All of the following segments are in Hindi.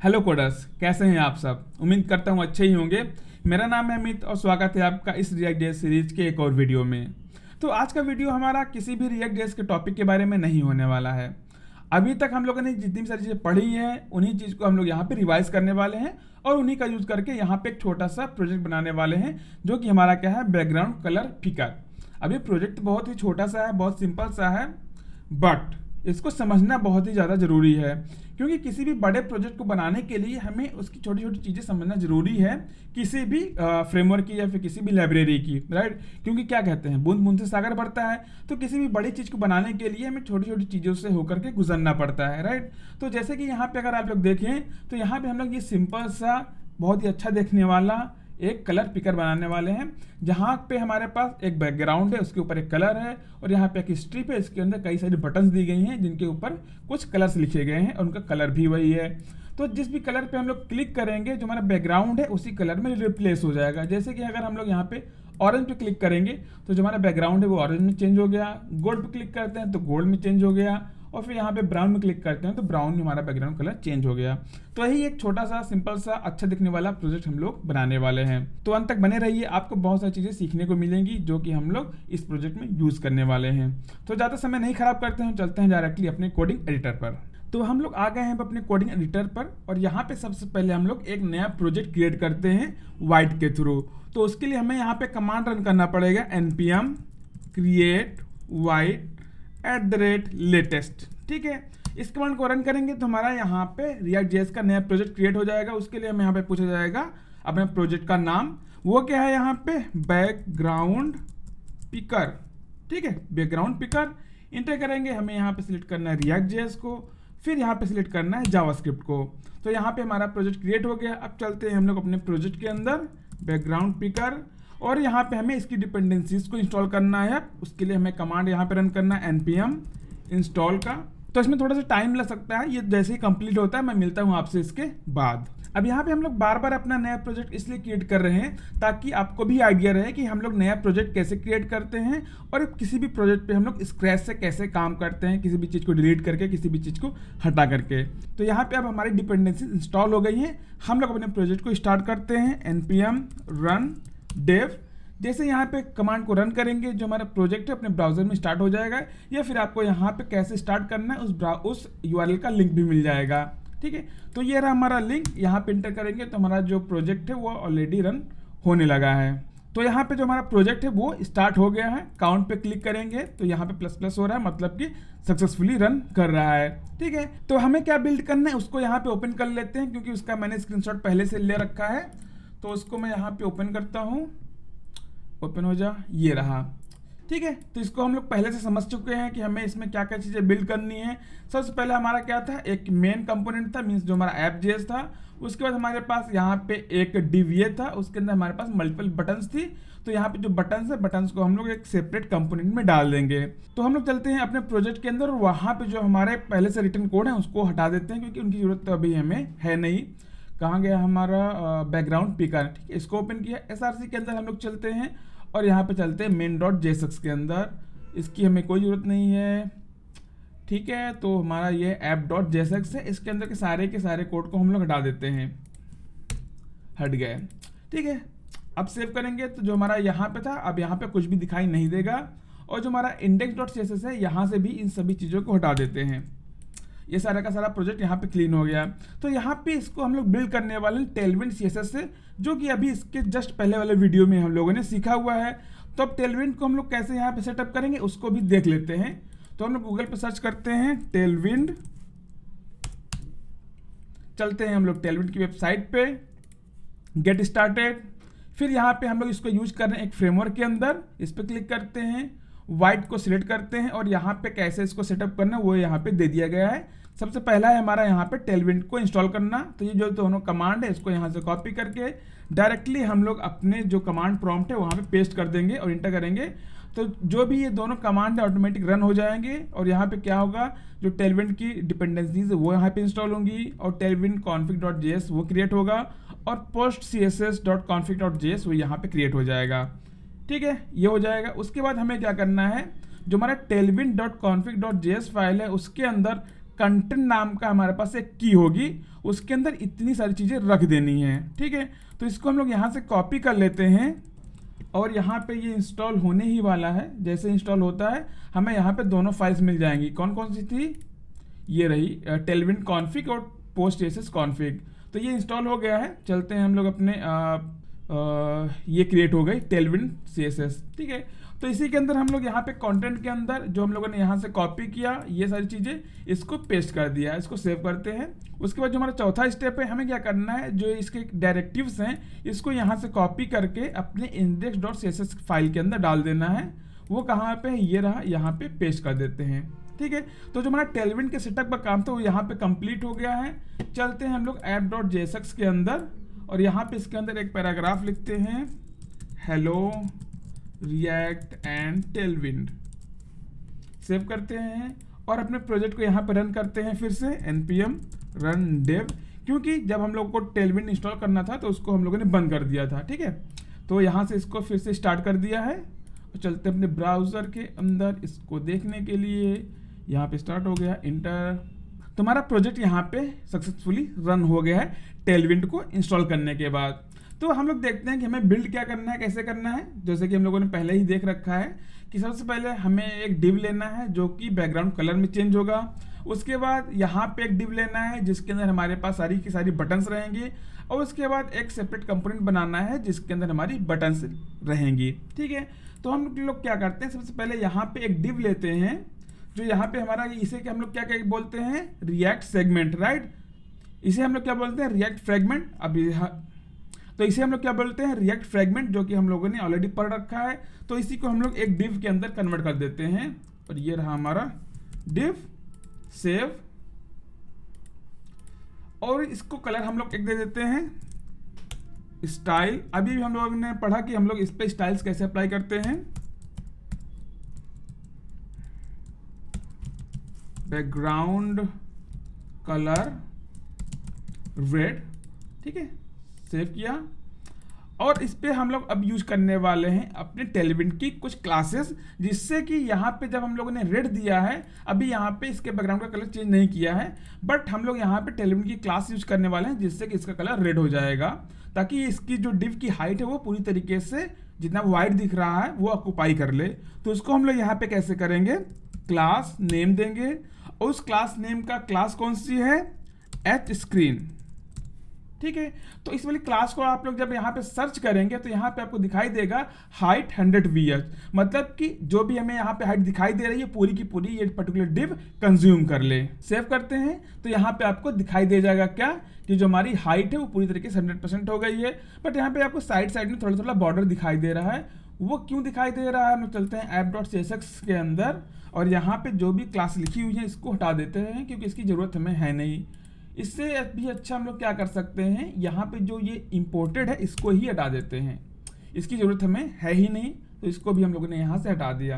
हेलो कोडर्स, कैसे हैं आप सब। उम्मीद करता हूँ अच्छे ही होंगे। मेरा नाम है अमित और स्वागत है आपका इस रिएक्ट जेएस सीरीज के एक और वीडियो में। तो आज का वीडियो हमारा किसी भी रिएक्ट जेएस के टॉपिक के बारे में नहीं होने वाला है। अभी तक हम लोगों ने जितनी भी सारी चीज़ें पढ़ी हैं उन्हीं चीज़ को हम लोग यहाँ पे रिवाइज करने वाले हैं और उन्हीं का यूज़ करके यहाँ पे एक छोटा सा प्रोजेक्ट बनाने वाले हैं, जो कि हमारा क्या है, बैकग्राउंड कलर पिकर। अभी प्रोजेक्ट बहुत ही छोटा सा है, बहुत सिंपल सा है, बट इसको समझना बहुत ही ज़्यादा ज़रूरी है, क्योंकि किसी भी बड़े प्रोजेक्ट को बनाने के लिए हमें उसकी छोटी छोटी चीज़ें समझना ज़रूरी है, किसी भी फ्रेमवर्क की या फिर किसी भी लाइब्रेरी की, राइट। क्योंकि क्या कहते हैं, बूंद बूंद से सागर बढ़ता है। तो किसी भी बड़ी चीज़ को बनाने के लिए हमें छोटी छोटी चीज़ों से होकर के गुजरना पड़ता है, राइट। तो जैसे कि यहाँ पे अगर आप लोग देखें तो यहाँ पे हम लोग ये सिंपल सा बहुत ही अच्छा देखने वाला एक कलर पिकर बनाने वाले हैं, जहाँ पे हमारे पास एक बैकग्राउंड है, उसके ऊपर एक कलर है और यहाँ पे एक स्ट्रिप है। इसके अंदर कई सारी बटन्स दी गई हैं जिनके ऊपर कुछ कलर्स लिखे गए हैं और उनका कलर भी वही है। तो जिस भी कलर पे हम लोग क्लिक करेंगे, जो हमारा बैकग्राउंड है उसी कलर में रिप्लेस हो जाएगा। जैसे कि अगर हम लोग यहाँ पे ऑरेंज पे क्लिक करेंगे तो जो हमारा बैकग्राउंड है वो ऑरेंज में चेंज हो गया। गोल्ड पे क्लिक करते हैं तो गोल्ड में चेंज हो गया और फिर यहाँ पे ब्राउन में क्लिक करते हैं तो ब्राउन में हमारा बैकग्राउंड कलर चेंज हो गया। तो यही एक छोटा सा सिंपल सा अच्छा दिखने वाला प्रोजेक्ट हम लोग बनाने वाले हैं। तो अंत तक बने रहिए, आपको बहुत सारी चीज़ें सीखने को मिलेंगी जो कि हम लोग इस प्रोजेक्ट में यूज़ करने वाले हैं। तो ज़्यादा समय नहीं खराब करते हैं, चलते हैं डायरेक्टली अपने कोडिंग एडिटर पर। तो हम लोग आ गए हैं अपने कोडिंग एडिटर पर और यहाँ पे सबसे पहले हम लोग एक नया प्रोजेक्ट क्रिएट करते हैं वाइट के थ्रू। तो उसके लिए हमें यहाँ पे कमांड रन करना पड़ेगा, npm create white @latest। ठीक है, इस कमांड को रन करेंगे तो हमारा यहाँ पे रिएक्ट जेएस का नया प्रोजेक्ट क्रिएट हो जाएगा। उसके लिए हमें यहाँ पे पूछा जाएगा अपने प्रोजेक्ट का नाम, वो क्या है यहाँ पे, बैकग्राउंड पिकर। ठीक है, बैकग्राउंड पिकर इंटर करेंगे। हमें यहाँ पे सिलेक्ट करना है रिएक्ट जेएस को, फिर यहाँ पे सिलेक्ट करना है जावास्क्रिप्ट को। तो यहाँ पे हमारा प्रोजेक्ट क्रिएट हो गया। अब चलते हैं हम लोग अपने प्रोजेक्ट के अंदर, बैकग्राउंड पिकर, और यहाँ पे हमें इसकी डिपेंडेंसीज को इंस्टॉल करना है। उसके लिए हमें कमांड यहाँ पे रन करना है npm इंस्टॉल का। तो इसमें थोड़ा सा टाइम लग सकता है, ये जैसे ही कंप्लीट होता है मैं मिलता हूँ आपसे इसके बाद। अब यहाँ पे हम लोग बार बार अपना नया प्रोजेक्ट इसलिए क्रिएट कर रहे हैं ताकि आपको भी आइडिया रहे कि हम लोग नया प्रोजेक्ट कैसे क्रिएट करते हैं और किसी भी प्रोजेक्ट पे हम लोग स्क्रैच से कैसे काम करते हैं, किसी भी चीज़ को डिलीट करके, किसी भी चीज़ को हटा करके। तो यहाँ पे अब हमारी डिपेंडेंसी इंस्टॉल हो गई हैं। हम लोग अपने प्रोजेक्ट को स्टार्ट करते हैं, npm run dev। जैसे यहाँ पे कमांड को रन करेंगे, जो हमारा प्रोजेक्ट है अपने ब्राउजर में स्टार्ट हो जाएगा, या फिर आपको यहाँ पे कैसे स्टार्ट करना है उस यूआरएल का लिंक भी मिल जाएगा। ठीक है, तो ये रहा हमारा लिंक, यहाँ पे इंटर करेंगे तो हमारा जो प्रोजेक्ट है वो ऑलरेडी रन होने लगा है। तो यहाँ पे जो हमारा प्रोजेक्ट है वो स्टार्ट हो गया है। काउंट पे क्लिक करेंगे तो यहाँ पे प्लस प्लस हो रहा है, मतलब कि सक्सेसफुली रन कर रहा है। ठीक है, तो हमें क्या बिल्ड करना है उसको यहाँ पे ओपन कर लेते हैं, क्योंकि उसका मैंने स्क्रीनशॉट पहले से ले रखा है। तो उसको मैं यहाँ पे ओपन करता हूँ, ओपन हो जा, ये रहा। ठीक है, तो इसको हम लोग पहले से समझ चुके हैं कि हमें इसमें क्या क्या चीज़ें बिल्ड करनी है। सबसे पहले हमारा क्या था, एक मेन कंपोनेंट था, मीन्स जो हमारा ऐप जेएस था। उसके बाद हमारे पास यहाँ पे एक डिवीए था, उसके अंदर हमारे पास मल्टीपल बटन्स थी। तो यहाँ पे जो बटन्स है, बटन्स को हम लोग एक सेपरेट कंपोनेंट में डाल देंगे। तो हम लोग चलते हैं अपने प्रोजेक्ट के अंदर और वहाँ पे जो हमारे पहले से रिटर्न कोड है उसको हटा देते हैं, क्योंकि उनकी जरूरत तो अभी हमें है नहीं। कहाँ गया हमारा बैकग्राउंड पिकर। ठीक है, इसको ओपन किया। एसआरसी के अंदर हम लोग चलते हैं और यहाँ पे चलते हैं main.jsx के अंदर। इसकी हमें कोई ज़रूरत नहीं है। ठीक है, तो हमारा ये app.jsx है, इसके अंदर के सारे कोड को हम लोग हटा देते हैं, हट गए। ठीक है, अब सेव करेंगे तो जो हमारा यहाँ पे था अब यहाँ पे कुछ भी दिखाई नहीं देगा। और जो हमारा index.css है, यहाँ से भी इन सभी चीज़ों को हटा देते हैं। ये सारा का सारा प्रोजेक्ट यहाँ पे क्लीन हो गया। तो यहाँ पे इसको हम लोग बिल्ड करने वाले हैं टेलविंड सीएसएस से, जो कि अभी इसके जस्ट पहले वाले वीडियो में हम लोगों ने सीखा हुआ है। तो अब टेलविंड को हम लोग कैसे यहाँ पे सेटअप करेंगे उसको भी देख लेते हैं। तो हम लोग गूगल पे सर्च करते हैं टेलविंड, चलते हैं हम लोग टेलविंड की वेबसाइट पे, गेट स्टार्टेड। फिर यहाँ पे हम लोग इसको यूज कर रहे हैं एक फ्रेमवर्क के अंदर, इस पर क्लिक करते हैं, वाइट को सिलेक्ट करते हैं और यहाँ पे कैसे इसको सेटअप करना वो यहाँ पे दे दिया गया है। सबसे पहला है हमारा यहाँ पे टेलविंड को इंस्टॉल करना। तो ये जो दोनों कमांड है इसको यहाँ से कॉपी करके डायरेक्टली हम लोग अपने जो कमांड प्रॉम्प्ट है वहाँ पे पेस्ट कर देंगे और इंटर करेंगे। तो जो भी ये दोनों कमांड है ऑटोमेटिक रन हो जाएंगे और यहाँ पे क्या होगा, जो टेलविंड की डिपेंडेंसीज है वो यहाँ पे इंस्टॉल होंगी और टेलविंड config.js वो क्रिएट होगा और पोस्ट css.config.js वो यहाँ पे क्रिएट हो जाएगा। ठीक है, ये हो जाएगा। उसके बाद हमें क्या करना है, जो हमारा tailwind.config.js फाइल है उसके अंदर कंटेंट नाम का हमारे पास एक की होगी, उसके अंदर इतनी सारी चीज़ें रख देनी है। ठीक है, तो इसको हम लोग यहाँ से कॉपी कर लेते हैं और यहाँ पे ये इंस्टॉल होने ही वाला है। जैसे इंस्टॉल होता है हमें यहाँ पे दोनों फाइल्स मिल जाएंगी। कौन कौन सी थी, ये रही टेलविंड कॉन्फ़िग और पोस्ट एसएस कॉन्फ़िग। तो ये इंस्टॉल हो गया है। चलते हैं हम लोग अपने ये क्रिएट हो गई टेलविंड सीएसएस। ठीक है, तो इसी के अंदर हम लोग यहाँ पे कंटेंट के अंदर जो हम लोगों ने यहाँ से कॉपी किया ये सारी चीज़ें इसको पेस्ट कर दिया। इसको सेव करते हैं। उसके बाद जो हमारा चौथा स्टेप है, हमें क्या करना है, जो इसके डायरेक्टिव्स हैं इसको यहाँ से कॉपी करके अपने index.css फाइल के अंदर डाल देना है। वो कहाँ पे है, ये रहा, यहाँ पे पेस्ट कर देते हैं। ठीक है, तो जो हमारा टेलविंड के सेटअप का काम था वो यहाँ पे कंप्लीट हो गया है। चलते हैं हम लोग app.jsx के अंदर और यहाँ पे इसके अंदर एक पैराग्राफ लिखते हैं, hello react and Tailwind. Save करते हैं और अपने प्रोजेक्ट को यहाँ पर रन करते हैं। फिर से npm run dev, क्योंकि जब हम लोग को टेलविंड इंस्टॉल करना था तो उसको हम लोगों ने बंद कर दिया था। ठीक है, तो यहाँ से इसको फिर से स्टार्ट कर दिया है और चलते अपने ब्राउज़र के अंदर इसको देखने के लिए। यहाँ पे स्टार्ट हो गया, इंटर। तुम्हारा प्रोजेक्ट यहाँ पे सक्सेसफुली रन हो गया है टेलविंड को इंस्टॉल करने के बाद। तो हम लोग देखते हैं कि हमें बिल्ड क्या करना है, कैसे करना है। जैसे कि हम लोगों ने पहले ही देख रखा है कि सबसे पहले हमें एक डिव लेना है जो कि बैकग्राउंड कलर में चेंज होगा। उसके बाद यहाँ पे एक डिव लेना है जिसके अंदर हमारे पास सारी की सारी बटन्स रहेंगी और उसके बाद एक सेपरेट कंपोनेंट बनाना है जिसके अंदर हमारी बटन्स रहेंगी। ठीक है, तो हम लोग क्या करते हैं, सबसे पहले यहाँ पे एक डिव लेते हैं जो यहाँ पे हमारा, इसे कि हम लोग क्या क्या बोलते हैं, रिएक्ट सेगमेंट, राइट। इसे हम लोग क्या बोलते हैं, रिएक्ट फ्रेगमेंट। अभी तो इसे हम लोग क्या बोलते हैं, रिएक्ट फ्रेगमेंट, जो कि हम लोगों ने ऑलरेडी पढ़ रखा है। तो इसी को हम लोग एक डिव के अंदर कन्वर्ट कर देते हैं और ये रहा हमारा डिव। सेव, और इसको कलर हम लोग एक दे देते हैं स्टाइल। अभी भी हम लोगों ने पढ़ा कि हम लोग इस पे स्टाइल्स कैसे अप्लाई करते हैं। Background colour red. ठीक है, सेव किया और इस पे हम लोग अब यूज करने वाले हैं अपने टेलविंड की कुछ क्लासेस, जिससे कि यहाँ पे जब हम लोगों ने रेड दिया है, अभी यहाँ पे इसके बैकग्राउंड का कलर चेंज नहीं किया है, बट हम लोग यहाँ पे टेलविंड की क्लास यूज करने वाले हैं जिससे कि इसका कलर रेड हो जाएगा, ताकि इसकी जो डिव की हाइट है वो पूरी तरीके से जितना वाइड दिख रहा है वो ऑक्यूपाई कर ले। तो उसको हम लोग यहाँ पे कैसे करेंगे, क्लास नेम देंगे और उस क्लास नेम का क्लास कौन सी है, एच स्क्रीन। ठीक है, तो इस वाली क्लास को आप लोग जब यहाँ पे सर्च करेंगे तो यहाँ पे आपको दिखाई देगा हाइट 100 VH, मतलब कि जो भी हमें यहाँ पे हाइट दिखाई दे रही है पूरी की पूरी ये पर्टिकुलर डिव कंज्यूम कर ले। सेव करते हैं तो यहाँ पे आपको दिखाई दे जाएगा क्या, कि जो हमारी हाइट है वो पूरी तरीके से 100% हो गई है। बट यहाँ पे आपको साइड साइड में थोड़ा थोड़ा बॉर्डर दिखाई दे रहा है। वो क्यों दिखाई दे रहा है, हम लोग चलते हैं app.csx के अंदर और यहाँ पे जो भी क्लास लिखी हुई है इसको हटा देते हैं क्योंकि इसकी ज़रूरत हमें है नहीं। इससे भी अच्छा हम लोग क्या कर सकते हैं, यहाँ पे जो ये इंपोर्टेड है इसको ही हटा देते हैं, इसकी ज़रूरत हमें है ही नहीं, तो इसको भी हम लोगों ने यहाँ से हटा दिया।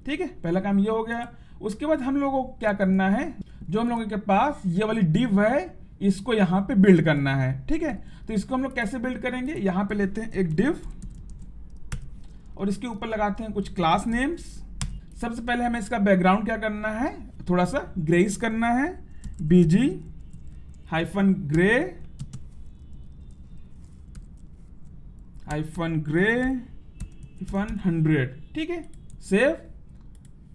ठीक है, पहला काम ये हो गया। उसके बाद हम लोगों को क्या करना है, जो हम लोगों के पास ये वाली डिव है इसको यहाँ पे बिल्ड करना है। ठीक है, तो इसको हम लोग कैसे बिल्ड करेंगे, यहाँ पे लेते हैं एक डिव और इसके ऊपर लगाते हैं कुछ क्लास नेम्स। सबसे पहले हमें इसका बैकग्राउंड क्या करना है, थोड़ा सा ग्रेइश करना है, BG -ग्रे -100। ठीक है, सेव।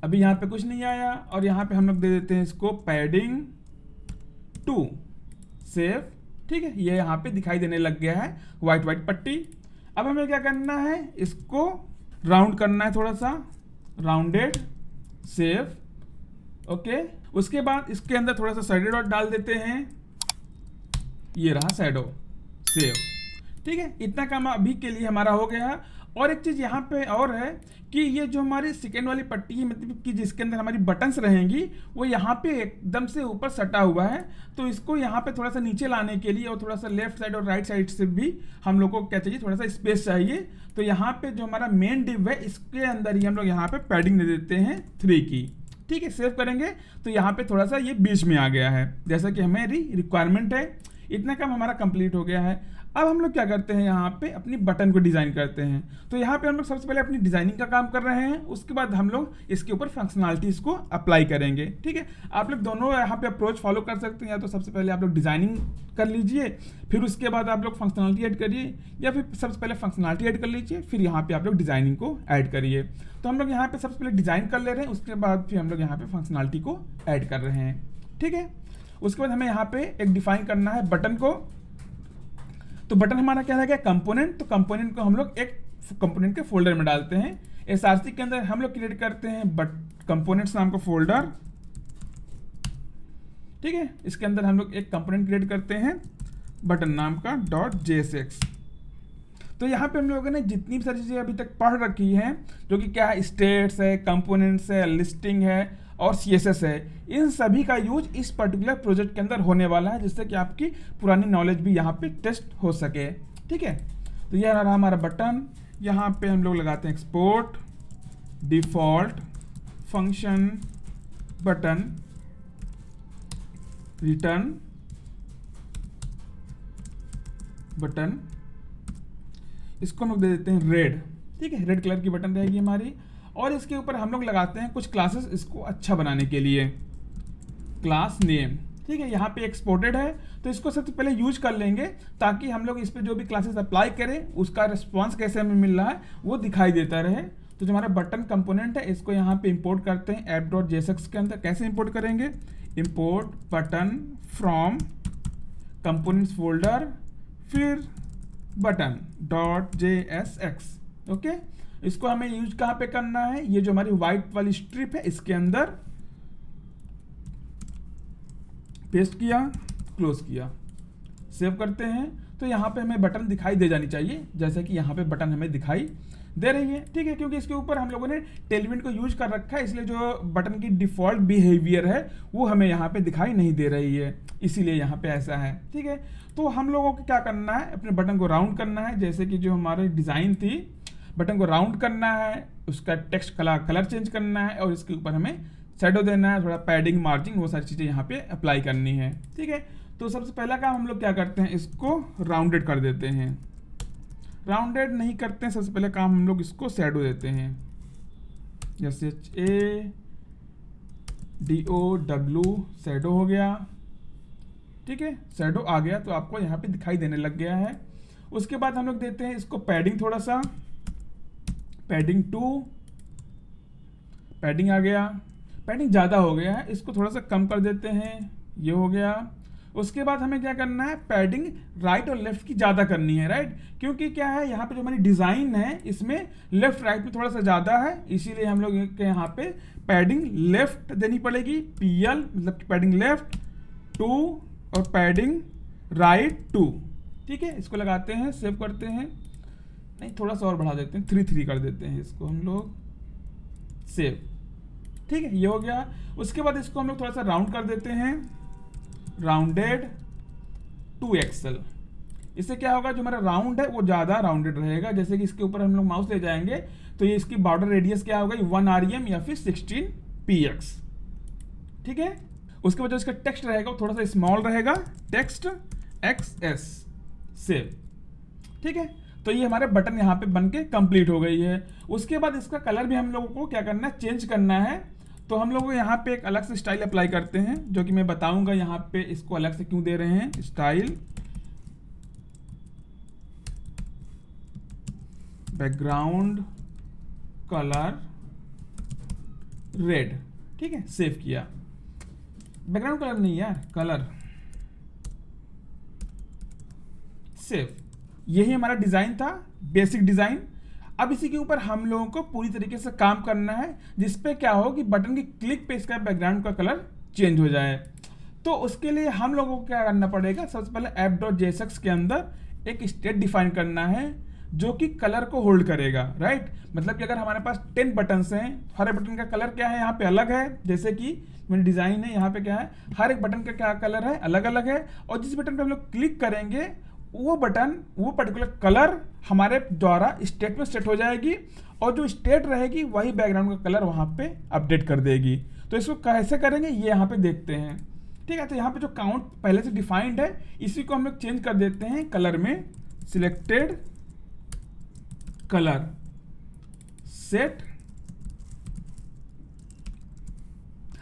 अभी यहाँ पे कुछ नहीं आया और यहाँ पे हम लोग दे देते हैं इसको पैडिंग 2। सेव। ठीक है, ये यहाँ पे दिखाई देने लग गया है वाइट पट्टी। अब हमें क्या करना है, इसको राउंड करना है, थोड़ा सा राउंडेड। सेव। ओके, उसके बाद इसके अंदर थोड़ा सा शैडो डॉट डाल देते हैं, ये रहा शैडो। सेव। ठीक है, इतना काम अभी के लिए हमारा हो गया है। और एक चीज़ यहाँ पे और है कि ये जो हमारी सेकेंड वाली पट्टी है, मतलब कि जिसके अंदर हमारी बटन्स रहेंगी, वो यहाँ पे एकदम से ऊपर सटा हुआ है। तो इसको यहाँ पे थोड़ा सा नीचे लाने के लिए और थोड़ा सा लेफ्ट साइड और राइट साइड से भी हम लोग को क्या चाहिए, थोड़ा सा स्पेस चाहिए। तो यहाँ पे जो हमारा मेन डिव है इसके अंदर ही हम लोग यहाँ पे पैडिंग दे देते हैं 3 की। ठीक है, सेव करेंगे तो यहाँ पे थोड़ा सा ये बीच में आ गया है जैसा कि हमारी रिक्वायरमेंट है। इतना काम हमारा कंप्लीट हो गया है। अब हम लोग क्या करते हैं, यहाँ पे अपनी बटन को डिज़ाइन करते हैं। तो यहाँ पे हम लोग सबसे पहले अपनी डिज़ाइनिंग का काम कर रहे हैं, उसके बाद हम लोग इसके ऊपर फंक्शनलिटीज को अप्लाई करेंगे। ठीक है, आप लोग दोनों यहाँ पे अप्रोच फॉलो कर सकते हैं। या तो सबसे पहले आप लोग डिज़ाइनिंग कर लीजिए, फिर उसके बाद आप लोग फंक्शनलिटी ऐड करिए, या फिर सबसे पहले फंक्शनलिटी ऐड कर लीजिए, फिर यहाँ पे आप लोग डिज़ाइनिंग को ऐड करिए। तो हम लोग यहाँ पे सबसे पहले डिज़ाइन कर ले रहे हैं, उसके बाद फिर हम लोग यहाँ पे फंक्शनलिटी को ऐड कर रहे हैं। ठीक है, उसके बाद हमें यहाँ पे एक डिफाइन करना है बटन को। तो बटन हमारा क्या रहेगा, कंपोनेंट। तो कंपोनेंट को हम लोग एक कंपोनेंट के फोल्डर में डालते हैं। एसआरसी के अंदर हम लोग क्रिएट करते हैं कंपोनेंट्स नाम का फोल्डर। ठीक है, इसके अंदर हम लोग एक कंपोनेंट क्रिएट करते हैं बटन नाम का .jsx। तो यहाँ पे हम लोगों ने जितनी भी सारी चीज़ें अभी तक पढ़ रखी हैं, जो कि क्या है, स्टेट्स है, कंपोनेंट्स है, लिस्टिंग है और CSS है, इन सभी का यूज इस पर्टिकुलर प्रोजेक्ट के अंदर होने वाला है, जिससे कि आपकी पुरानी नॉलेज भी यहाँ पे टेस्ट हो सके। ठीक है, तो यह रहा हमारा बटन। यहाँ पे हम लोग लगाते हैं export default function button return button, इसको हम लोग दे देते हैं रेड। ठीक है, रेड कलर की बटन रहेगी हमारी। और इसके ऊपर हम लोग लगाते हैं कुछ क्लासेस इसको अच्छा बनाने के लिए, क्लास नेम। ठीक है, यहाँ पे एक्सपोर्टेड है, तो इसको सबसे पहले यूज कर लेंगे, ताकि हम लोग इस पे जो भी क्लासेस अप्लाई करें उसका रिस्पॉन्स कैसे हमें मिल रहा है वो दिखाई देता रहे। तो जो हमारा बटन कंपोनेंट है, इसको यहाँ पे इंपोर्ट करते हैं app.jsx के अंदर। कैसे इंपोर्ट करेंगे, import button from components folder, फिर बटन .jsx। ओके, इसको हमें यूज कहाँ पे करना है, ये जो हमारी व्हाइट वाली स्ट्रिप है इसके अंदर पेस्ट किया, क्लोज किया, सेव करते हैं। तो यहाँ पे हमें बटन दिखाई दे जानी चाहिए, जैसे कि यहाँ पे बटन हमें दिखाई दे रही है। ठीक है, क्योंकि इसके ऊपर हम लोगों ने टेलविंड को यूज कर रखा है, इसलिए जो बटन की डिफॉल्ट बिहेवियर है वो हमें यहाँ पे दिखाई नहीं दे रही है, इसीलिए यहाँ पे ऐसा है। ठीक है, तो हम लोगों को क्या करना है, अपने बटन को राउंड करना है, जैसे कि जो हमारी डिज़ाइन थी, बटन को राउंड करना है, उसका टेक्स्ट कलर चेंज करना है, और इसके ऊपर हमें शैडो देना है, थोड़ा पैडिंग, मार्जिन, वो सारी चीज़ें यहाँ पे अप्लाई करनी है। ठीक है, तो सबसे पहला काम हम लोग क्या करते हैं, इसको राउंडेड कर देते हैं। राउंडेड नहीं करते हैं, सबसे पहले काम हम लोग इसको शैडो देते हैं, जैसे SHADOW शैडो हो गया। ठीक है, शैडो आ गया तो आपको यहाँ पे दिखाई देने लग गया है। उसके बाद हम लोग देते हैं इसको पैडिंग, थोड़ा सा पैडिंग 2, पैडिंग आ गया, पैडिंग ज़्यादा हो गया है, इसको थोड़ा सा कम कर देते हैं, ये हो गया। उसके बाद हमें क्या करना है, पैडिंग राइट और लेफ्ट की ज़्यादा करनी है, राइट, क्योंकि क्या है, यहाँ पे जो हमारी डिज़ाइन है इसमें लेफ्ट राइट में थोड़ा सा ज़्यादा है, इसीलिए हम लोग के यहाँ पे पैडिंग लेफ्ट देनी पड़ेगी, PL मतलब पैडिंग लेफ्ट 2 और पैडिंग राइट 2। ठीक है, इसको लगाते हैं, सेव करते हैं, नहीं थोड़ा सा और बढ़ा देते हैं, 3 कर देते हैं इसको हम लोग, सेव। ठीक है, ये हो गया। उसके बाद इसको हम लोग थोड़ा सा राउंड कर देते हैं, राउंडेड 2XL। इससे क्या होगा, जो हमारा राउंड है वो ज़्यादा राउंडेड रहेगा। जैसे कि इसके ऊपर हम लोग माउस ले जाएंगे तो ये इसकी बॉर्डर रेडियस क्या होगा, 1 rem या फिर 16 px। ठीक है, उसके बाद जो इसका टेक्स्ट रहेगा वो थोड़ा सा स्मॉल रहेगा, टेक्स्ट XS, सेव। ठीक है, तो ये हमारे बटन यहाँ पे बन के कंप्लीट हो गई है। उसके बाद इसका कलर भी हम लोगों को क्या करना है, चेंज करना है। तो हम लोग यहाँ पे एक अलग से स्टाइल अप्लाई करते हैं, जो कि मैं बताऊंगा यहाँ पे इसको अलग से क्यों दे रहे हैं। Style background colour red. ठीक है, सेव किया। बैकग्राउंड कलर नहीं यार, कलर, सेव। यही हमारा डिजाइन था, बेसिक डिजाइन। अब इसी के ऊपर हम लोगों को पूरी तरीके से काम करना है, जिसपे क्या हो कि बटन की क्लिक पे इसका बैकग्राउंड का कलर चेंज हो जाए। तो उसके लिए हम लोगों को क्या करना पड़ेगा, सबसे पहले app.jsx के अंदर एक स्टेट डिफाइन करना है जो कि कलर को होल्ड करेगा, राइट। मतलब कि अगर हमारे पास 10 बटन्स हैं, हर एक बटन का कलर क्या है यहाँ पे अलग है। जैसे कि मेरी डिज़ाइन है, यहाँ पे क्या है, हर एक बटन का क्या कलर है, अलग अलग है। और जिस बटन पे हम लोग क्लिक करेंगे वो बटन, वो पर्टिकुलर कलर हमारे द्वारा स्टेट में सेट हो जाएगी, और जो स्टेट रहेगी वही बैकग्राउंड का कलर वहाँ पे अपडेट कर देगी। तो इसको कैसे करेंगे ये यहाँ पे देखते हैं। ठीक है। तो यहाँ पे जो काउंट पहले से डिफाइंड है इसी को हम लोग चेंज कर देते हैं कलर में, सिलेक्टेड कलर सेट।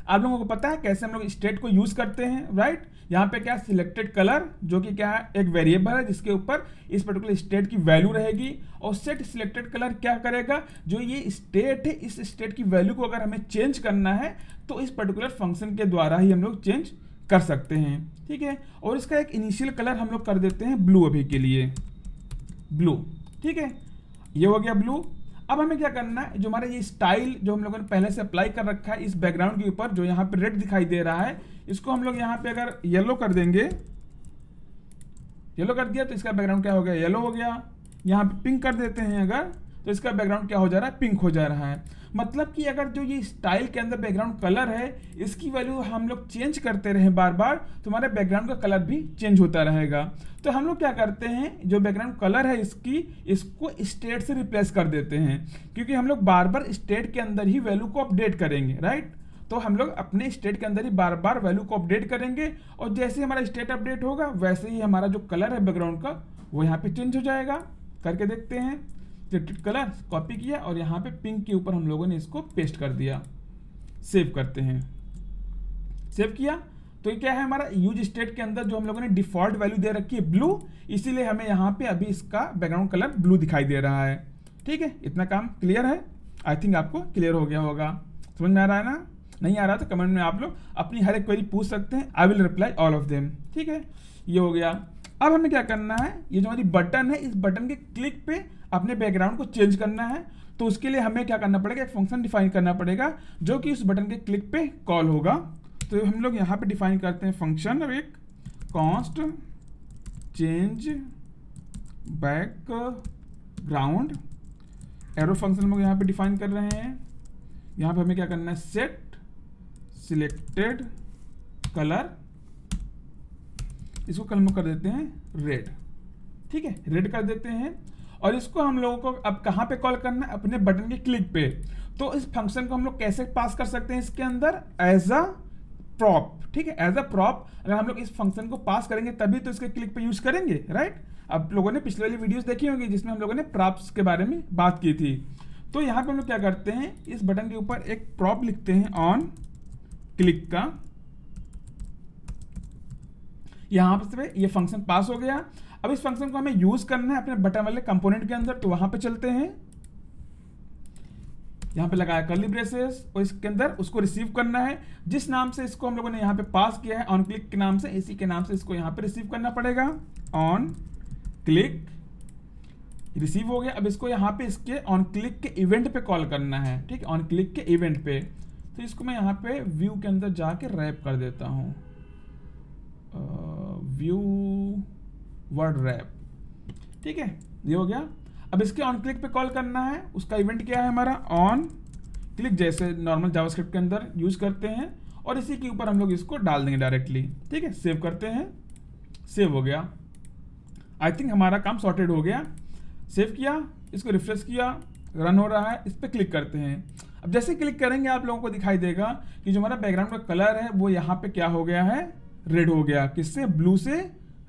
आप लोगों को पता है कैसे हम लोग स्टेट को यूज करते हैं, राइट। यहाँ पे क्या सिलेक्टेड कलर जो कि क्या है, एक वेरिएबल है जिसके ऊपर इस पर्टिकुलर स्टेट की वैल्यू रहेगी, और सेट सिलेक्टेड कलर क्या करेगा, जो ये स्टेट है इस स्टेट की वैल्यू को अगर हमें चेंज करना है तो इस पर्टिकुलर फंक्शन के द्वारा ही हम लोग चेंज कर सकते हैं, ठीक है। और इसका एक इनिशियल कलर हम लोग कर देते हैं ब्लू, अभी के लिए ब्लू, ठीक है। ये हो गया ब्लू। अब हमें क्या करना है, जो हमारा ये स्टाइल जो हम लोगों ने पहले से अप्लाई कर रखा है इस बैकग्राउंड के ऊपर, जो यहाँ पे रेड दिखाई दे रहा है, इसको हम लोग यहाँ पे अगर येलो कर देंगे, येलो कर दिया तो इसका बैकग्राउंड क्या हो गया, येलो हो गया। यहाँ पे पिंक कर देते हैं अगर, तो इसका बैकग्राउंड क्या हो जा रहा है, पिंक हो जा रहा है। मतलब कि अगर जो ये स्टाइल के अंदर बैकग्राउंड कलर है इसकी वैल्यू हम लोग चेंज करते रहे बार बार, तो हमारे बैकग्राउंड का कलर भी चेंज होता रहेगा। तो हम लोग क्या करते हैं, जो बैकग्राउंड कलर है इसको स्टेट से रिप्लेस कर देते हैं, क्योंकि हम लोग बार बार स्टेट के अंदर ही वैल्यू को अपडेट करेंगे, राइट। तो हम लोग अपने स्टेट के अंदर ही बार बार वैल्यू को अपडेट करेंगे, और जैसे हमारा स्टेट अपडेट होगा वैसे ही हमारा जो कलर है बैकग्राउंड का वो यहाँ पे चेंज हो जाएगा। करके देखते हैं। सिलेक्टेड कलर कॉपी किया और यहाँ पे पिंक के ऊपर हम लोगों ने इसको पेस्ट कर दिया। सेव करते हैं। सेव किया तो ये क्या है, हमारा यूज स्टेट के अंदर जो हम लोगों ने डिफॉल्ट वैल्यू दे रखी है ब्लू, इसीलिए हमें यहाँ पे अभी इसका बैकग्राउंड कलर ब्लू दिखाई दे रहा है, ठीक है। इतना काम क्लियर है, आई थिंक आपको क्लियर हो गया होगा। समझ में आ रहा है ना? नहीं आ रहा तो कमेंट में आप लोग अपनी हर एक क्वेरी पूछ सकते हैं, I will reply all of them, ठीक है। ये हो गया। अब हमें क्या करना है, ये जो हमारी बटन है इस बटन के क्लिक पे अपने बैकग्राउंड को चेंज करना है। तो उसके लिए हमें क्या करना पड़ेगा, एक फंक्शन डिफाइन करना पड़ेगा जो कि उस बटन के क्लिक पे कॉल होगा। तो हम लोग यहाँ पे डिफाइन करते हैं फंक्शन, अब एक const change background arrow function हम लोग यहाँ पे डिफाइन कर रहे हैं। यहाँ पे हमें क्या करना है, सेट सिलेक्टेड कलर, इसको कलम कर देते हैं रेड, ठीक है, रेड कर देते हैं। और इसको हम लोगों को अब कहाँ पे कॉल करना है, अपने बटन के क्लिक पे। तो इस फंक्शन को हम लोग कैसे पास कर सकते हैं इसके अंदर, एज अ प्रॉप, ठीक है। एज अ प्रॉप अगर हम लोग इस फंक्शन को पास करेंगे तभी तो इसके क्लिक पे यूज करेंगे, राइट। अब लोगों ने पिछले वाली वीडियोस देखी होंगी जिसमें हम लोगों ने प्रॉप्स के बारे में बात की थी। तो यहाँ पे हम लोग क्या करते हैं, इस बटन के ऊपर एक प्रॉप लिखते हैं ऑन क्लिक का। यहाँ पे ये फंक्शन पास हो गया। अब इस फंक्शन को हमें यूज करना है अपने बटन वाले कंपोनेंट के अंदर, तो वहां पे चलते हैं। यहाँ पे लगाया कर्ली ब्रेसेस और इसके अंदर उसको रिसीव करना है। जिस नाम से इसको हम लोगों ने यहाँ पे पास किया है ऑन क्लिक के नाम से, इसी के नाम से इसको यहाँ पे रिसीव करना पड़ेगा। ऑन क्लिक रिसीव हो गया। अब इसको यहाँ पे इसके ऑन क्लिक के इवेंट पे कॉल करना है, ठीक है, ऑन क्लिक के इवेंट पे। तो इसको मैं यहाँ पे व्यू के अंदर जाके रैप कर देता हूँ, व्यू वर्ड रैप, ठीक है, ये हो गया। अब इसके ऑन क्लिक पे कॉल करना है, उसका इवेंट क्या है हमारा ऑन क्लिक, जैसे नॉर्मल जावास्क्रिप्ट के अंदर यूज करते हैं, और इसी के ऊपर हम लोग इसको डाल देंगे डायरेक्टली, ठीक है। सेव करते हैं, सेव हो गया। आई थिंक हमारा काम सॉर्टेड हो गया। सेव किया, इसको रिफ्रेश किया, रन हो रहा है, इस पर क्लिक करते हैं। अब जैसे क्लिक करेंगे आप लोगों को दिखाई देगा कि जो हमारा बैकग्राउंड का कलर है वो यहाँ पे क्या हो गया है, रेड हो गया। किससे, ब्लू से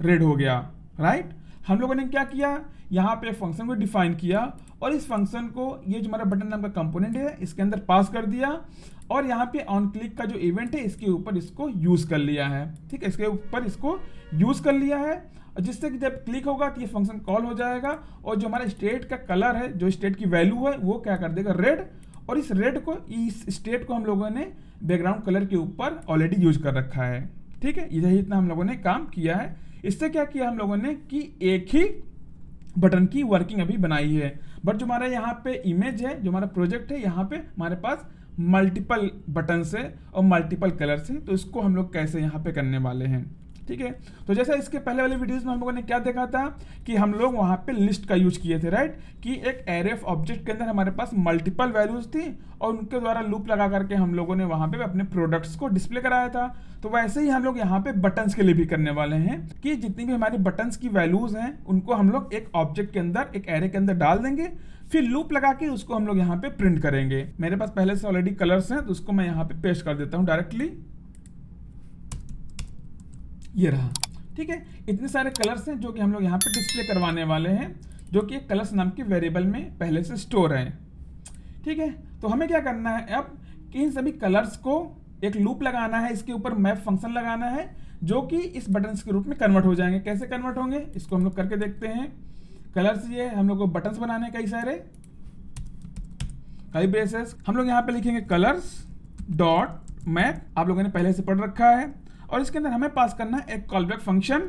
रेड हो गया, राइट। हम लोगों ने क्या किया, यहाँ पे फंक्शन को डिफाइन किया और इस फंक्शन को ये जो हमारा बटन नाम का कंपोनेंट है इसके अंदर पास कर दिया, और यहाँ पे ऑन क्लिक का जो इवेंट है इसके ऊपर इसको यूज कर लिया है, ठीक है, इसके ऊपर इसको यूज कर लिया है, जिससे कि जब क्लिक होगा तो ये फंक्शन कॉल हो जाएगा, और जो हमारा स्टेट का कलर है, जो स्टेट की वैल्यू है वो क्या कर देगा, रेड। और इस रेड को, इस स्टेट को हम लोगों ने बैकग्राउंड कलर के ऊपर ऑलरेडी यूज कर रखा है, ठीक है। यही इतना हम लोगों ने काम किया है। इससे क्या किया हम लोगों ने कि एक ही बटन की वर्किंग अभी बनाई है, बट जो हमारा यहाँ पे इमेज है, जो हमारा प्रोजेक्ट है, यहाँ पे हमारे पास मल्टीपल बटन्स है और मल्टीपल कलर्स हैं। तो इसको हम लोग कैसे यहाँ पे करने वाले हैं, ठीक है। तो जैसा इसके पहले वाले वीडियोस में हम लोगों ने क्या देखा था कि हम लोग वहाँ पे लिस्ट का यूज किए थे, राइट, कि एक एरे ऑफ ऑब्जेक्ट के अंदर हमारे पास मल्टीपल वैल्यूज थी और उनके द्वारा लूप लगा करके हम लोगों ने वहाँ पे अपने प्रोडक्ट्स को डिस्प्ले कराया था। तो वैसे ही हम लोग यहाँ पे बटन्स के लिए भी करने वाले हैं कि जितनी भी हमारी बटन्स की वैल्यूज हैं उनको हम लोग एक ऑब्जेक्ट के अंदर, एक एरे के अंदर डाल देंगे, फिर लूप लगा के उसको हम लोग यहाँ पे प्रिंट करेंगे। मेरे पास पहले से ऑलरेडी कलर्स हैं तो उसको मैं यहाँ पे पेस्ट कर देता हूँ डायरेक्टली। ये रहा। ठीक है, इतने सारे कलर्स हैं जो कि हम लोग यहाँ पे डिस्प्ले करवाने वाले हैं, जो कि कलर्स नाम के वेरिएबल में पहले से स्टोर है। ठीक है, तो हमें क्या करना है अब कि इन सभी कलर्स को एक लूप लगाना है, इसके ऊपर मैप फंक्शन लगाना है, जो कि इस बटन्स के रूप में कन्वर्ट हो जाएंगे। कैसे कन्वर्ट होंगे इसको हम लोग करके देखते हैं। कलर्स ये हम लोग को बटन्स बनाने हैं कई सारे, कई ब्रेसेस। हम लोग यहाँ पे लिखेंगे कलर्स डॉट मैप, आप लोगों ने पहले से पढ़ रखा है, और इसके अंदर हमें पास करना है एक कॉलबैक फंक्शन,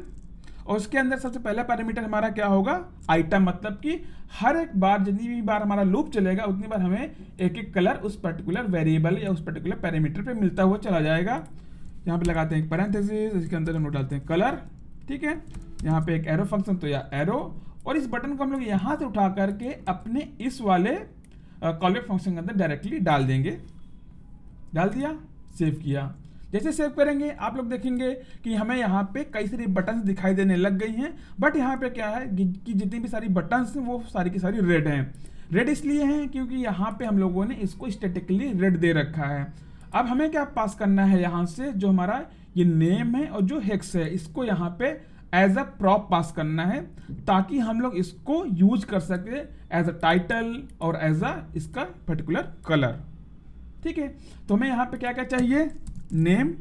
और उसके अंदर सबसे पहला पैरामीटर हमारा क्या होगा, आइटम, मतलब कि हर एक बार जितनी भी बार हमारा लूप चलेगा उतनी बार हमें एक एक कलर उस पर्टिकुलर वेरिएबल या उस पर्टिकुलर पैरामीटर पे मिलता हुआ चला जाएगा। यहाँ पे लगाते हैं एक पैरेंथेसिस, इसके अंदर हम लोग डालते हैं कलर। ठीक है, यहाँ पे एक एरो फंक्शन, तो या एरो, और इस बटन को हम लोग यहाँ से उठा करके अपने इस वाले कॉलबैक फंक्शन के अंदर डायरेक्टली डाल देंगे। डाल दिया, सेव किया। जैसे सेव करेंगे आप लोग देखेंगे कि हमें यहाँ पे कई सारी बटन्स दिखाई देने लग गई हैं, बट यहाँ पे क्या है कि जितनी भी सारी बटन्स हैं वो सारी की सारी रेड हैं। रेड इसलिए हैं क्योंकि यहाँ पे हम लोगों ने इसको स्टैटिकली रेड दे रखा है। अब हमें क्या पास करना है, यहाँ से जो हमारा ये नेम है और जो हेक्स है, इसको यहाँ पे एज अ प्रॉप पास करना है, ताकि हम लोग इसको यूज कर सके एज अ टाइटल और एज अ इसका पर्टिकुलर कलर। ठीक है, तो हमें यहाँ पे क्या क्या चाहिए, नेम।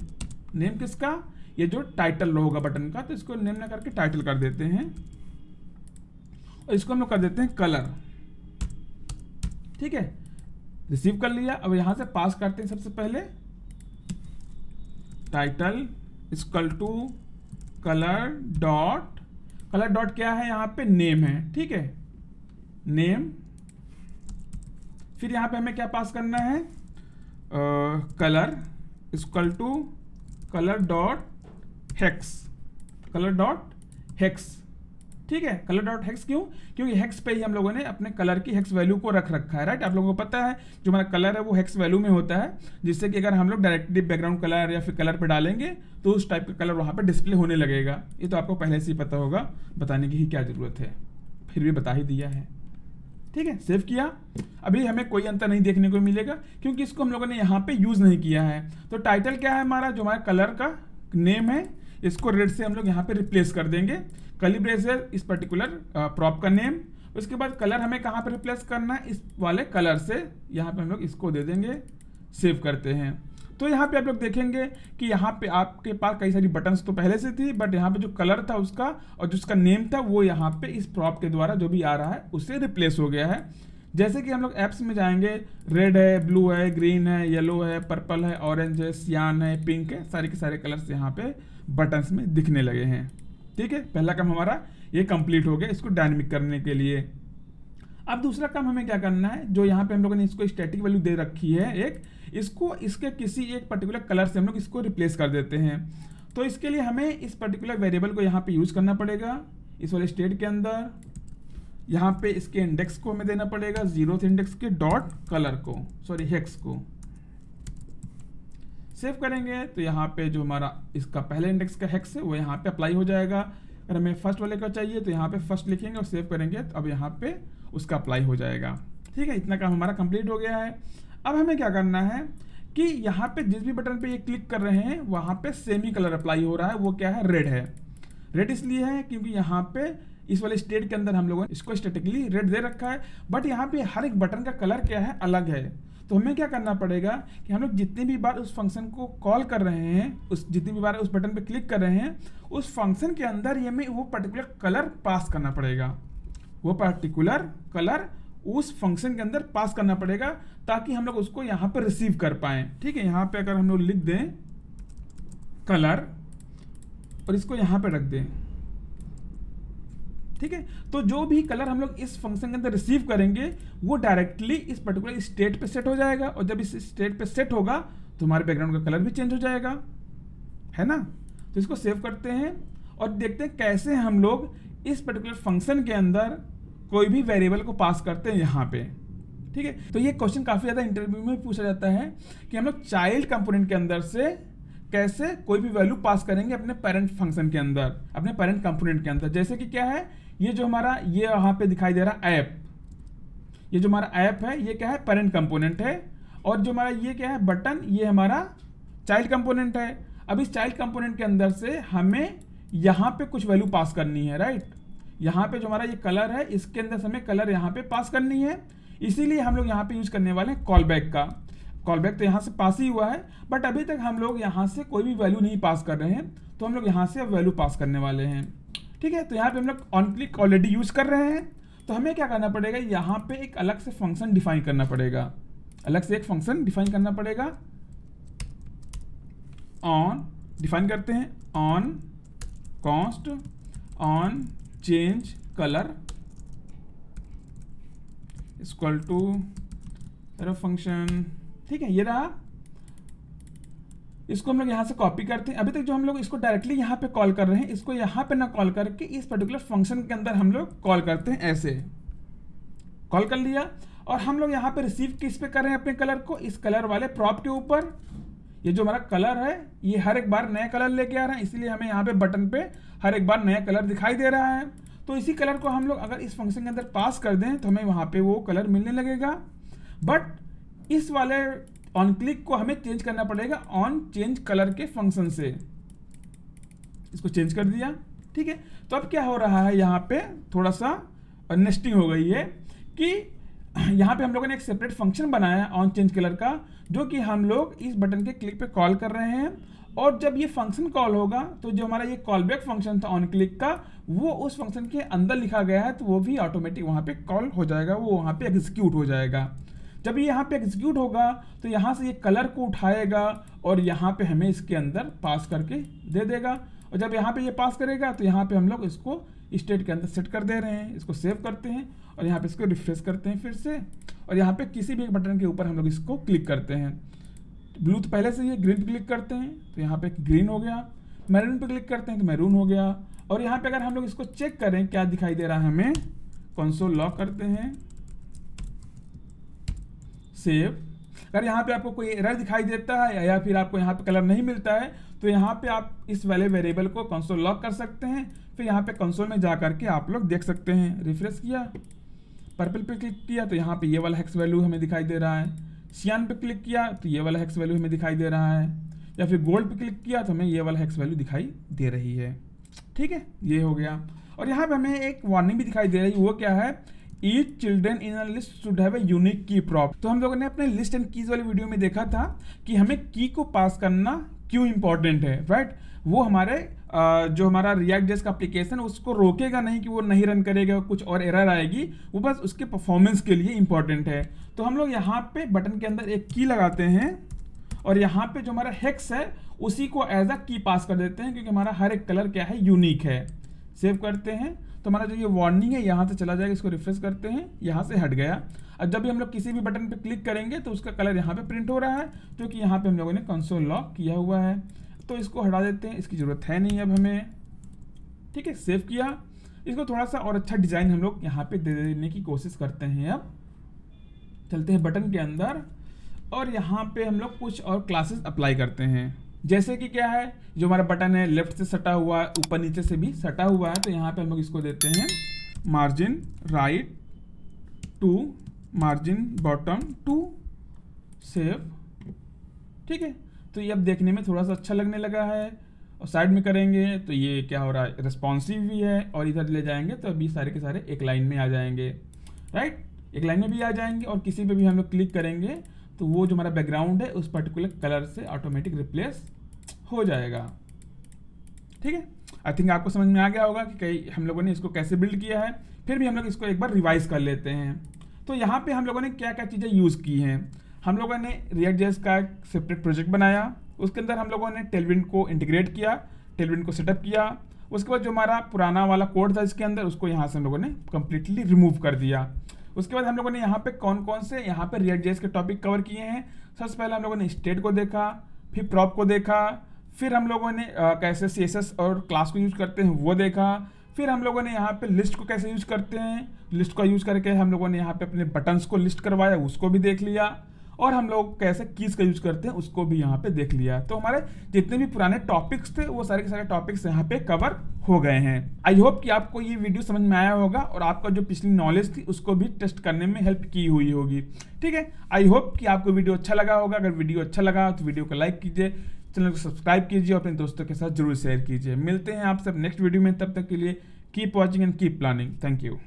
नेम किसका, ये जो टाइटल होगा बटन का, तो इसको नेम ना करके टाइटल कर देते हैं, और इसको हम लोग कर देते हैं कलर। ठीक है, रिसीव कर लिया। अब यहां से पास करते हैं सबसे पहले title equal to colour dot क्या है, यहाँ पे नेम है। ठीक है, नेम। फिर यहाँ पे हमें क्या पास करना है, colour equal to colour dot hex. ठीक है, कलर डॉट हेक्स क्यों, क्योंकि हेक्स पे ही हम लोगों ने अपने कलर की हेक्स वैल्यू को रख रखा है। राइट, आप लोगों को पता है जो हमारा कलर है वो हेक्स वैल्यू में होता है, जिससे कि अगर हम लोग डायरेक्टली बैकग्राउंड कलर या फिर कलर पे डालेंगे तो उस टाइप का कलर वहाँ पे डिस्प्ले होने लगेगा। ये तो आपको पहले से ही पता होगा, बताने की ही क्या जरूरत है, फिर भी बता ही दिया है। ठीक है, सेव किया। अभी हमें कोई अंतर नहीं देखने को मिलेगा क्योंकि इसको हम लोगों ने यहाँ पे यूज नहीं किया है। तो टाइटल क्या है हमारा, जो हमारा कलर का नेम है, इसको रेड से हम लोग यहाँ पे रिप्लेस कर देंगे। कर्ली ब्रेसेस इस पर्टिकुलर प्रॉप का नेम। उसके बाद कलर हमें कहाँ पे रिप्लेस करना है, इस वाले कलर से, यहाँ पे हम लोग इसको दे देंगे। सेव करते हैं। तो यहाँ पे आप लोग देखेंगे कि यहाँ पे आपके पास कई सारी बटन्स तो पहले से थी, बट यहाँ पे जो कलर था उसका और जो उसका नेम था वो यहाँ पे इस प्रॉप के द्वारा जो भी आ रहा है उससे रिप्लेस हो गया है। जैसे कि हम लोग ऐप्स में जाएंगे, रेड है, ब्लू है, ग्रीन है, येलो है, पर्पल है, ऑरेंज है, सियान है, पिंक है, सारे के सारे कलर्स यहाँ पे बटन्स में दिखने लगे हैं। ठीक है, पहला काम हमारा ये कंप्लीट हो गया इसको डायनेमिक करने के लिए। अब दूसरा काम हमें क्या करना है, जो यहाँ पे हम लोगों ने इसको स्टैटिक वैल्यू दे रखी है एक, इसको इसके किसी एक पर्टिकुलर कलर से हम लोग इसको रिप्लेस कर देते हैं। तो इसके लिए हमें इस पर्टिकुलर वेरिएबल को यहाँ पे यूज करना पड़ेगा। इस वाले स्टेट के अंदर यहाँ पे इसके इंडेक्स को हमें देना पड़ेगा, 0th इंडेक्स के डॉट कलर को, सॉरी हेक्स को। सेव करेंगे तो यहाँ पे जो हमारा इसका पहले इंडेक्स का हेक्स है वो यहाँ पे अप्लाई हो जाएगा। अगर हमें फर्स्ट वाले का चाहिए तो यहाँ पे फर्स्ट लिखेंगे और सेव करेंगे तो अब यहाँ पे उसका अप्लाई हो जाएगा। ठीक है, इतना काम हमारा कंप्लीट हो गया है। अब हमें क्या करना है कि यहाँ पे जिस भी बटन पे ये क्लिक कर रहे हैं वहाँ पे सेम ही कलर अप्लाई हो रहा है, वो क्या है, रेड है। रेड इसलिए है क्योंकि यहाँ पे इस वाले स्टेट के अंदर हम लोगों ने इसको स्टैटिकली रेड दे रखा है, बट यहाँ पे हर एक बटन का कलर क्या है, अलग है। तो हमें क्या करना पड़ेगा कि हम लोग जितनी भी बार उस फंक्शन को कॉल कर रहे हैं, जितनी भी बार उस बटन पे क्लिक कर रहे हैं, उस फंक्शन के अंदर ये हमें वो पर्टिकुलर कलर पास करना पड़ेगा। वो पर्टिकुलर कलर उस फंक्शन के अंदर पास करना पड़ेगा ताकि हम लोग उसको यहाँ पर रिसीव कर पाएं। ठीक है, यहाँ पे अगर हम लोग लिख दें कलर और इसको यहाँ पे रख दें, ठीक है, तो जो भी कलर हम लोग इस फंक्शन के अंदर रिसीव करेंगे वो डायरेक्टली इस पर्टिकुलर स्टेट पे सेट हो जाएगा, और जब इस स्टेट पे सेट होगा तो हमारे बैकग्राउंड का कलर भी चेंज हो जाएगा, है ना। तो इसको सेव करते हैं और देखते हैं कैसे हम लोग इस पर्टिकुलर फंक्शन के अंदर कोई भी वेरिएबल को पास करते हैं यहाँ पे। ठीक है, तो ये क्वेश्चन काफी ज्यादा इंटरव्यू में पूछा जाता है कि हम लोग चाइल्ड कंपोनेंट के अंदर से कैसे कोई भी वैल्यू पास करेंगे अपने पेरेंट फंक्शन के अंदर, अपने पेरेंट कंपोनेंट के अंदर। जैसे कि क्या है, ये जो हमारा ये यहाँ पे दिखाई दे रहा ऐप, ये जो हमारा ऐप है ये क्या है, पेरेंट कंपोनेंट है, और जो हमारा ये क्या है बटन, ये हमारा चाइल्ड कंपोनेंट है। अब इस चाइल्ड कंपोनेंट के अंदर से हमें यहाँ पे कुछ वैल्यू पास करनी है, राइट। यहाँ पे जो हमारा ये कलर है इसके अंदर से हमें कलर यहाँ पे पास करनी है, इसीलिए हम लोग यहाँ पे यूज करने वाले हैं कॉल बैक का। कॉल बैक तो यहाँ से पास ही हुआ है, बट अभी तक हम लोग यहाँ से कोई भी वैल्यू नहीं पास कर रहे हैं, तो हम लोग यहाँ से अब वैल्यू पास करने वाले हैं। ठीक है, तो यहाँ पे हम लोग ऑन क्लिक ऑलरेडी यूज कर रहे हैं, तो हमें क्या करना पड़ेगा, यहाँ पे एक अलग से फंक्शन डिफाइन करना पड़ेगा, अलग से एक फंक्शन डिफाइन करना पड़ेगा। ऑन डिफाइन करते हैं, on const on change colour equal to function. ठीक है, ये रहा। इसको हम लोग यहाँ से कॉपी करते हैं। अभी तक जो हम लोग इसको डायरेक्टली यहाँ पे कॉल कर रहे हैं, इसको यहाँ पे ना कॉल करके इस पर्टिकुलर फंक्शन के अंदर हम लोग कॉल करते हैं। ऐसे कॉल कर लिया और हम लोग यहाँ पे रिसीव किस पे कर रहे हैं अपने कलर को, इस कलर वाले प्रॉप के ऊपर। ये जो हमारा कलर है ये हर एक बार नया कलर लेके आ रहा है, इसीलिए हमें यहाँ पे बटन पे हर एक बार नया कलर दिखाई दे रहा है। तो इसी कलर को हम लोग अगर इस फंक्शन के अंदर पास कर दें तो हमें वहाँ पे वो कलर मिलने लगेगा। बट इस वाले ऑन क्लिक को हमें चेंज करना पड़ेगा ऑन चेंज कलर के फंक्शन से। इसको चेंज कर दिया। ठीक है, तो अब क्या हो रहा है, यहाँ पे थोड़ा सा नेस्टिंग हो गई है कि यहाँ पे हम लोगों ने एक सेपरेट फंक्शन बनाया ऑन चेंज कलर का, जो कि हम लोग इस बटन के क्लिक पे कॉल कर रहे हैं। और जब ये फंक्शन कॉल होगा तो जो हमारा ये कॉल बैक फंक्शन था ऑन क्लिक का, वो उस फंक्शन के अंदर लिखा गया है, तो वो भी ऑटोमेटिक वहाँ पे कॉल हो जाएगा, वो वहाँ पे एग्जीक्यूट हो जाएगा। जब ये यहाँ पे एग्जीक्यूट होगा तो यहाँ से ये कलर को उठाएगा और यहाँ पे हमें इसके अंदर पास करके दे देगा। और जब यहाँ पे ये पास करेगा तो यहाँ पे हम लोग इसको स्टेट के अंदर सेट कर दे रहे हैं। इसको सेव करते हैं और यहाँ पे इसको रिफ्रेश करते हैं फिर से, और यहाँ पे किसी भी एक बटन के ऊपर हम लोग इसको क्लिक करते हैं। ब्लू तो पहले से ही, ग्रीन पे क्लिक करते हैं तो यहाँ पे ग्रीन हो गया, मैरून पे क्लिक करते हैं तो मैरून हो गया। और यहाँ पे अगर हम लोग इसको चेक करें क्या दिखाई दे रहा है हमें, कंसोल लॉक करते हैं, सेव। अगर यहाँ पे आपको कोई एरर दिखाई देता है या फिर आपको यहाँ पे कलर नहीं मिलता है तो यहाँ पे आप इस वाले वेरिएबल को कंसोल लॉक कर सकते हैं। फिर यहाँ पे कंसोल में जा करके आप लोग देख सकते हैं। रिफ्रेश किया, पर्पल पे क्लिक किया तो यहाँ पे ये वाला हेक्स वैल्यू हमें दिखाई दे रहा है। सियान पे क्लिक किया तो ये वाला हेक्स वैल्यू हमें दिखाई दे रहा है, या फिर गोल्ड पे क्लिक किया तो हमें ये वाला हेक्स वैल्यू दिखाई दे रही है। ठीक है, ये हो गया। और यहाँ पे हमें एक वार्निंग भी दिखाई दे रही है, वो क्या है, each children in a list should have a unique की प्रॉप। तो हम लोगों ने अपने लिस्ट एंड कीज वाली वीडियो में देखा था कि हमें की को पास करना क्यों इंपॉर्टेंट है, राइट। वो हमारे जो हमारा रिएक्ट जेएस का एप्लीकेशन उसको रोकेगा नहीं कि वो नहीं रन करेगा, कुछ और एरर आएगी, वो बस उसके परफॉर्मेंस के लिए इंपॉर्टेंट है। तो हम लोग यहाँ पे बटन के अंदर एक की लगाते हैं और यहाँ पे जो हमारा हेक्स है उसी को एज अ की पास कर देते हैं, क्योंकि हमारा हर एक कलर क्या है, यूनिक है। सेव करते हैं तो हमारा जो ये वार्निंग है यहाँ से चला जाएगा। इसको रिफ्रेश करते हैं, यहाँ से हट गया। और जब भी हम लोग किसी भी बटन पे क्लिक करेंगे तो उसका कलर यहाँ पे प्रिंट हो रहा है, क्योंकि यहाँ पे हम लोगों ने कंसोल लॉक किया हुआ है। तो इसको हटा देते हैं, इसकी ज़रूरत है नहीं अब हमें। ठीक है, सेव किया। इसको थोड़ा सा और अच्छा डिज़ाइन हम लोग यहाँ पे दे देने की कोशिश करते हैं। अब चलते हैं बटन के अंदर और यहाँ पे हम लोग कुछ और क्लासेस अप्लाई करते हैं। जैसे कि क्या है, जो हमारा बटन है लेफ्ट से सटा हुआ है, ऊपर नीचे से भी सटा हुआ है, तो यहाँ पे हम लोग इसको देते हैं margin right two margin bottom two save. ठीक है, तो ये अब देखने में थोड़ा सा अच्छा लगने लगा है। और साइड में करेंगे तो ये क्या हो रहा है, रिस्पॉन्सिव भी है, और इधर ले जाएंगे तो अभी सारे के सारे एक लाइन में आ जाएंगे, राइट, एक लाइन में भी आ जाएंगे। और किसी पे भी हम लोग क्लिक करेंगे तो वो जो हमारा बैकग्राउंड है उस पर्टिकुलर कलर से ऑटोमेटिक रिप्लेस हो जाएगा। ठीक है, आई थिंक आपको समझ में आ गया होगा कि हम लोगों ने इसको कैसे बिल्ड किया है। फिर भी हम लोग इसको एक बार रिवाइज कर लेते हैं। तो यहाँ पे हम लोगों ने क्या क्या चीज़ें यूज़ की हैं। हम लोगों ने रिएक्ट जेएस का एक सेपरेट प्रोजेक्ट बनाया, उसके अंदर हम लोगों ने टेलविंड को इंटीग्रेट किया, टेलविंड को सेटअप किया। उसके बाद जो हमारा पुराना वाला कोड था इसके अंदर, उसको यहाँ से हम लोगों ने कम्प्लीटली रिमूव कर दिया। उसके बाद हम लोगों ने यहाँ पे कौन कौन से यहाँ पे रिएक्ट जेएस के टॉपिक कवर किए हैं। सबसे पहले हम लोगों ने स्टेट को देखा, फिर प्रॉप को देखा, फिर हम लोगों ने कैसे CSS और क्लास को यूज करते हैं वो देखा। फिर हम लोगों ने यहाँ पे लिस्ट को कैसे यूज करते हैं, लिस्ट का यूज करके हम लोगों ने यहाँ पे अपने बटन्स को लिस्ट करवाया, उसको भी देख लिया। और हम लोग कैसे कीज का यूज करते हैं उसको भी यहाँ पे देख लिया। तो हमारे जितने भी पुराने टॉपिक्स थे वो सारे के सारे टॉपिक्स यहाँ पे कवर हो गए हैं। आई होप कि आपको ये वीडियो समझ में आया होगा और आपका जो पिछली नॉलेज थी उसको भी टेस्ट करने में हेल्प की हुई होगी। ठीक है, आई होप कि आपको वीडियो अच्छा लगा होगा। अगर वीडियो अच्छा लगा तो वीडियो को लाइक कीजिए, चैनल को सब्सक्राइब कीजिए और अपने दोस्तों के साथ जरूर शेयर कीजिए। मिलते हैं आप सब नेक्स्ट वीडियो में, तब तक के लिए keep watching and keep planning. Thank you.